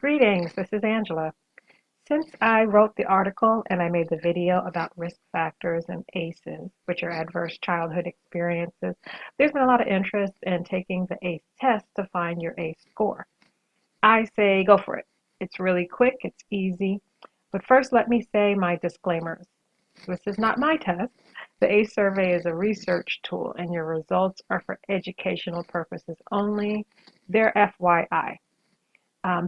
Greetings, this is Angela. Since I wrote the article and I made the video about risk factors and ACEs, which are adverse childhood experiences, there's been a lot of interest in taking the ACE test to find your ACE score. I say go for it. It's really quick, it's easy. But first, let me say my disclaimers. This is not my test. The ACE survey is a research tool, and your results are for educational purposes only. They're FYI.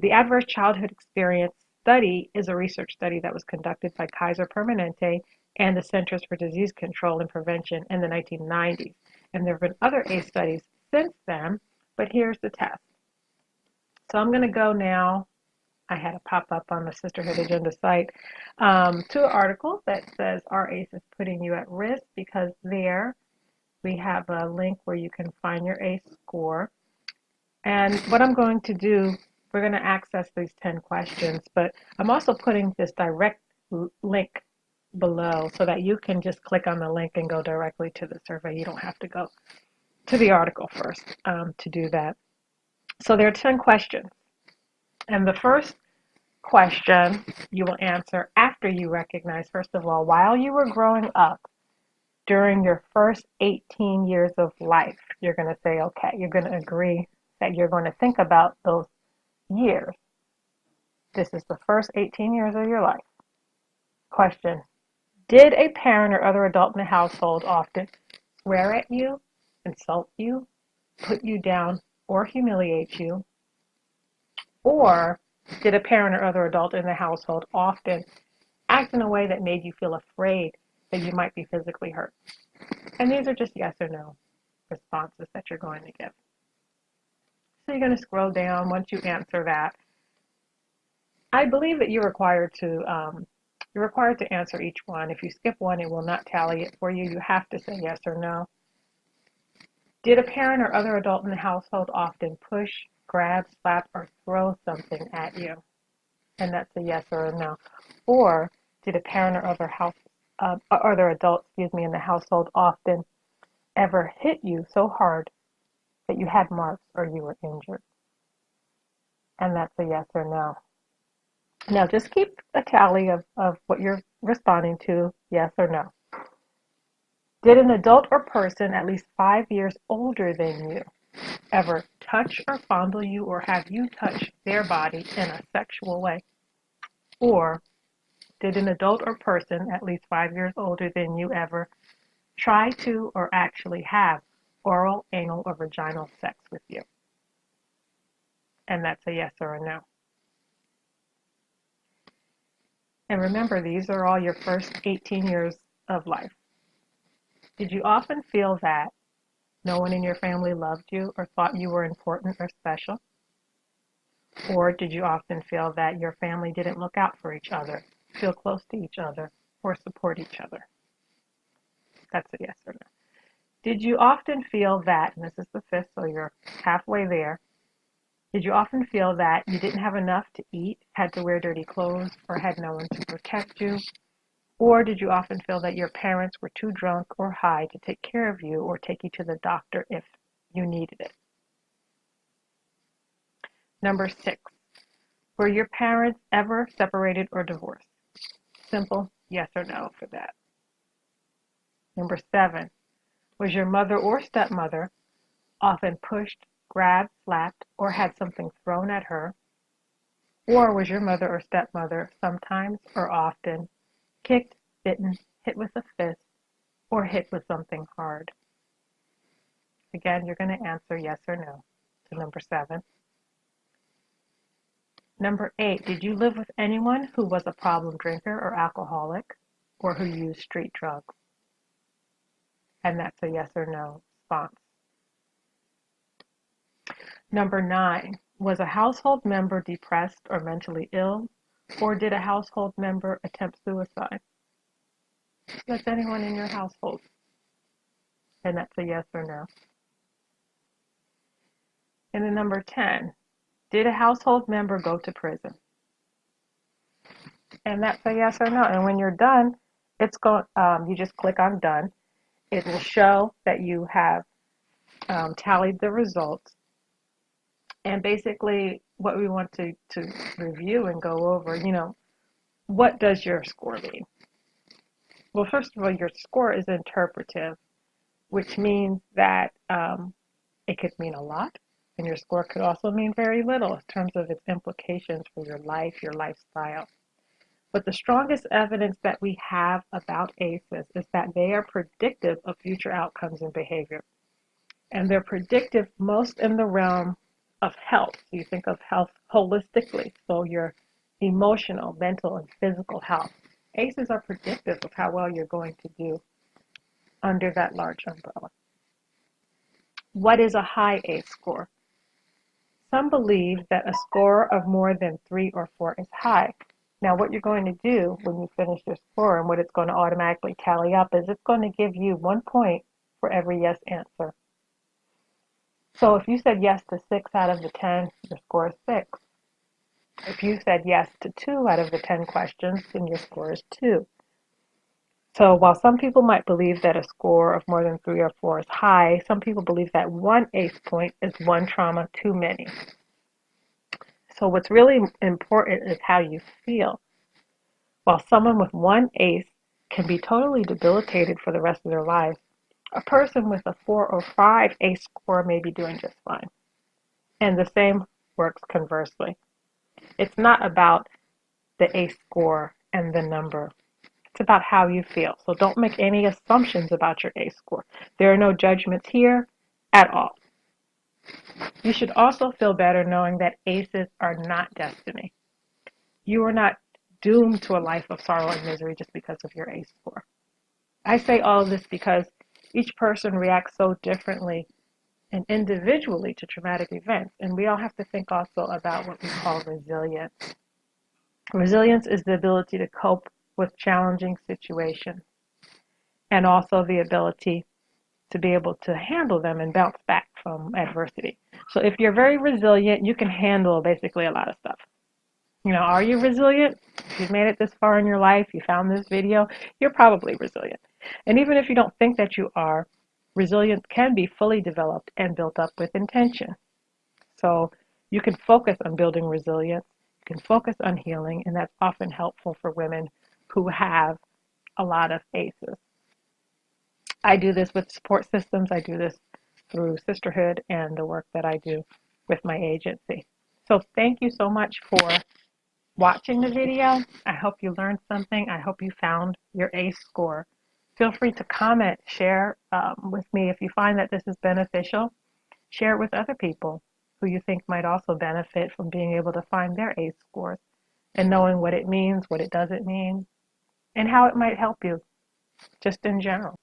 The Adverse Childhood Experience Study is a research study that was conducted by Kaiser Permanente and the Centers for Disease Control and Prevention in the 1990s. And there have been other ACE studies since then, but here's the test. So I'm going to go now. I had a pop-up on the Sisterhood Agenda site to an article that says our ACE is putting you at risk, because there we have a link where you can find your ACE score. And what I'm going to do, we're going to access these 10 questions, but I'm also putting this direct link below so that you can just click on the link and go directly to the survey. You don't have to go to the article first to do that. So there are 10 questions. And the first question you will answer after you recognize, first of all, while you were growing up, during your first 18 years of life, you're going to say, okay, you're going to agree that you're going to think about those years. This is the first 18 years of your life. Question: did a parent or other adult in the household often swear at you, insult you, put you down, or humiliate you? Or did a parent or other adult in the household often act in a way that made you feel afraid that you might be physically hurt? And these are just yes or no responses that you're going to give. So you're going to scroll down once you answer that. I believe that you're required to answer each one. If you skip one, it will not tally it for you. You have to say yes or no. Did a parent or other adult in the household often push, grab, slap, or throw something at you? And that's a yes or a no. Or did a parent or other adult, in the household often ever hit you so hard that you had marks or you were injured? And that's a yes or no. Now just keep a tally of what you're responding to, yes or no. Did an adult or person at least 5 years older than you ever touch or fondle you, or have you touched their body in a sexual way? Or did an adult or person at least 5 years older than you ever try to or actually have oral, anal, or vaginal sex with you? And that's a yes or a no. And remember, these are all your first 18 years of life. Did you often feel that no one in your family loved you or thought you were important or special? Or did you often feel that your family didn't look out for each other, feel close to each other, or support each other? That's a yes or no. Did you often feel that, and this is the fifth, so you're halfway there, did you often feel that you didn't have enough to eat, had to wear dirty clothes, or had no one to protect you? Or did you often feel that your parents were too drunk or high to take care of you or take you to the doctor if you needed it? Number 6, were your parents ever separated or divorced? Simple yes or no for that. Number 7, was your mother or stepmother often pushed, grabbed, slapped, or had something thrown at her? Or was your mother or stepmother sometimes or often kicked, bitten, hit with a fist, or hit with something hard? Again, you're going to answer yes or no to number 7. Number 8, did you live with anyone who was a problem drinker or alcoholic, or who used street drugs? And that's a yes or no response. Number 9, was a household member depressed or mentally ill, or did a household member attempt suicide? That's anyone in your household. And that's a yes or no. And then number 10, did a household member go to prison? And that's a yes or no. And when you're done, you just click on done. It will show that you have tallied the results. And basically, what we want to review and go over, what does your score mean? Well, first of all, your score is interpretive, which means that it could mean a lot, and your score could also mean very little in terms of its implications for your life, your lifestyle. But the strongest evidence that we have about ACEs is that they are predictive of future outcomes and behavior. And they're predictive most in the realm of health. So you think of health holistically, so your emotional, mental, and physical health. ACEs are predictive of how well you're going to do under that large umbrella. What is a high ACE score? Some believe that a score of more than 3 or 4 is high. Now, what you're going to do when you finish your score and what it's going to automatically tally up is it's going to give you 1 point for every yes answer. So if you said yes to 6 out of the 10, your score is 6. If you said yes to 2 out of the 10 questions, then your score is 2. So while some people might believe that a score of more than 3 or 4 is high, some people believe that 1 ACE point is 1 trauma too many. So what's really important is how you feel. While someone with 1 ACE can be totally debilitated for the rest of their life, a person with a 4 or 5 ACE score may be doing just fine. And the same works conversely. It's not about the ACE score and the number. It's about how you feel. So don't make any assumptions about your ACE score. There are no judgments here at all. You should also feel better knowing that ACEs are not destiny. You are not doomed to a life of sorrow and misery just because of your ACE score. I say all of this because each person reacts so differently and individually to traumatic events, and we all have to think also about what we call resilience. Resilience is the ability to cope with challenging situations and also the ability to be able to handle them and bounce back from adversity. So if you're very resilient, you can handle basically a lot of stuff. Are you resilient? If you've made it this far in your life, you found this video, you're probably resilient. And even if you don't think that you are, resilience can be fully developed and built up with intention. So you can focus on building resilience, you can focus on healing, and that's often helpful for women who have a lot of ACEs. I do this with support systems. I do this through Sisterhood and the work that I do with my agency. So thank you so much for watching the video. I hope you learned something. I hope you found your ACE score. Feel free to comment, share with me if you find that this is beneficial. Share it with other people who you think might also benefit from being able to find their ACE scores and knowing what it means, what it doesn't mean, and how it might help you just in general.